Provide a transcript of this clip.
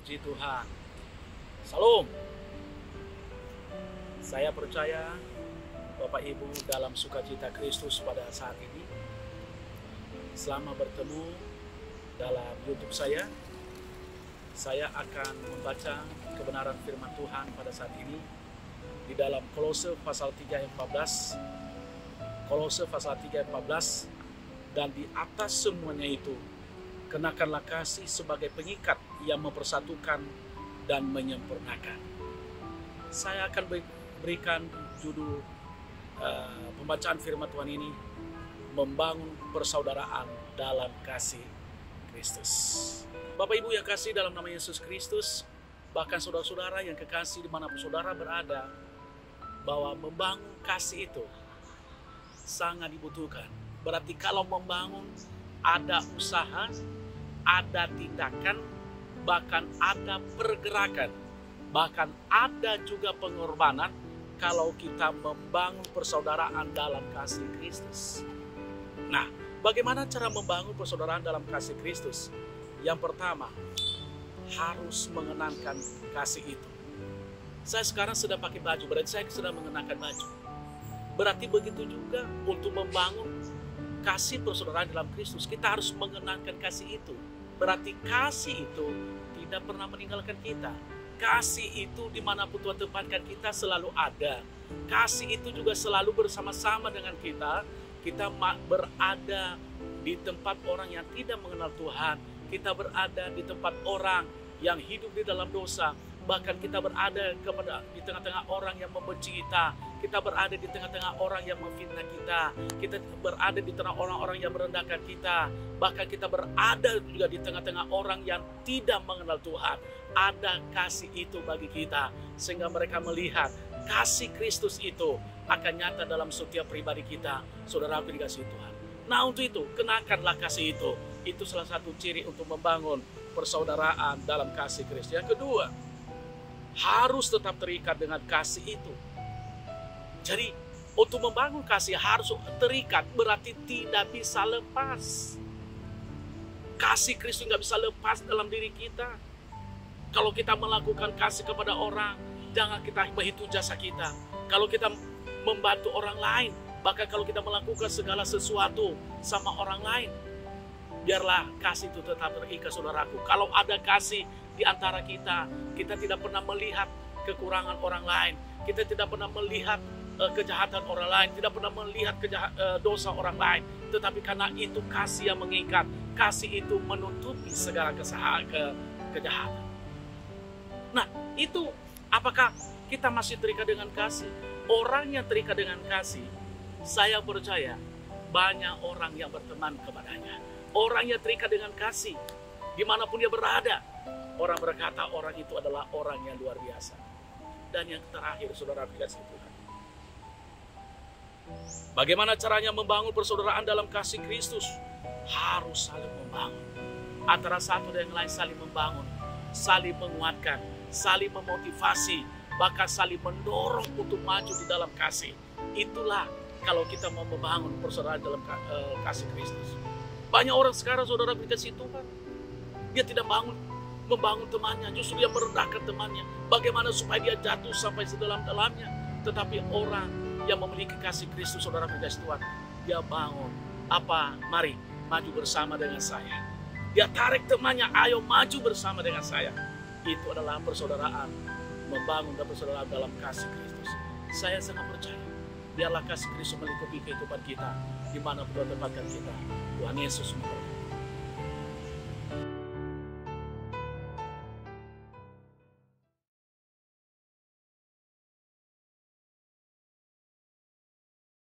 Puji Tuhan. Salam. Saya percaya Bapak Ibu dalam sukacita Kristus pada saat ini. Selama bertemu dalam YouTube saya akan membaca kebenaran firman Tuhan pada saat ini di dalam Kolose pasal 3 ayat 14. Kolose pasal 3 ayat 14, dan di atas semuanya itu kenakanlah kasih sebagai pengikat yang mempersatukan dan menyempurnakan. Saya akan berikan judul pembacaan firman Tuhan ini, membangun persaudaraan dalam kasih Kristus. Bapak Ibu yang kasih dalam nama Yesus Kristus, bahkan saudara-saudara yang kekasih dimanapun saudara berada, bahwa membangun kasih itu sangat dibutuhkan. Berarti kalau membangun ada usaha, ada tindakan, bahkan ada pergerakan, bahkan ada juga pengorbanan kalau kita membangun persaudaraan dalam kasih Kristus. Nah, bagaimana cara membangun persaudaraan dalam kasih Kristus? Yang pertama, harus mengenakan kasih itu. Saya sekarang sedang pakai baju, berarti saya sedang mengenakan baju. Berarti begitu juga untuk membangun kasih persaudaraan dalam Kristus, kita harus mengenakan kasih itu. Berarti kasih itu tidak pernah meninggalkan kita. Kasih itu dimanapun Tuhan tempatkan kita selalu ada. Kasih itu juga selalu bersama-sama dengan kita. Kita berada di tempat orang yang tidak mengenal Tuhan. Kita berada di tempat orang yang hidup di dalam dosa. Bahkan kita berada di tengah-tengah orang yang membenci kita. Kita berada di tengah-tengah orang yang memfitnah kita. Kita berada di tengah orang-orang yang merendahkan kita. Bahkan kita berada juga di tengah-tengah orang yang tidak mengenal Tuhan. Ada kasih itu bagi kita, sehingga mereka melihat kasih Kristus itu akan nyata dalam setiap pribadi kita. Saudaraku dikasihi Tuhan. Nah, untuk itu kenakanlah kasih itu. Itu salah satu ciri untuk membangun persaudaraan dalam kasih Kristus. Yang kedua, harus tetap terikat dengan kasih itu. Jadi untuk membangun kasih harus terikat, berarti tidak bisa lepas. Kasih Kristus nggak bisa lepas dalam diri kita. Kalau kita melakukan kasih kepada orang, jangan kita menghitung jasa kita. Kalau kita membantu orang lain, bahkan kalau kita melakukan segala sesuatu sama orang lain, biarlah kasih itu tetap terikat, saudaraku. Kalau ada kasih di antara kita, kita tidak pernah melihat kekurangan orang lain. Kita tidak pernah melihat kejahatan orang lain, tidak pernah melihat dosa orang lain. Tetapi karena itu kasih yang mengikat, kasih itu menutupi segala kejahatan. Nah, itu apakah kita masih terikat dengan kasih? Orang yang terikat dengan kasih, saya percaya banyak orang yang berteman kepadanya. Orang yang terikat dengan kasih, dimanapun dia berada, orang berkata orang itu adalah orang yang luar biasa. Dan yang terakhir, saudara kasih Tuhan, bagaimana caranya membangun persaudaraan dalam kasih Kristus? Harus saling membangun. Antara satu dan yang lain saling membangun, saling menguatkan, saling memotivasi, bahkan saling mendorong untuk maju di dalam kasih. Itulah kalau kita mau membangun persaudaraan dalam kasih Kristus. Banyak orang sekarang, saudara dikasih Tuhan, dia tidak membangun temannya, justru dia merendahkan temannya. Bagaimana supaya dia jatuh sampai sedalam-dalamnya? Tetapi orang yang memiliki kasih Kristus, saudara dikasih Tuhan, dia bangun. Apa? Mari maju bersama dengan saya. Dia tarik temannya, ayo maju bersama dengan saya. Itu adalah persaudaraan, membangun dan persaudaraan dalam kasih Kristus. Saya sangat percaya, biarlah kasih Kristus melingkupi kehidupan kita, di mana Tuhan tempatkan kita. Tuhan Yesus memberkati.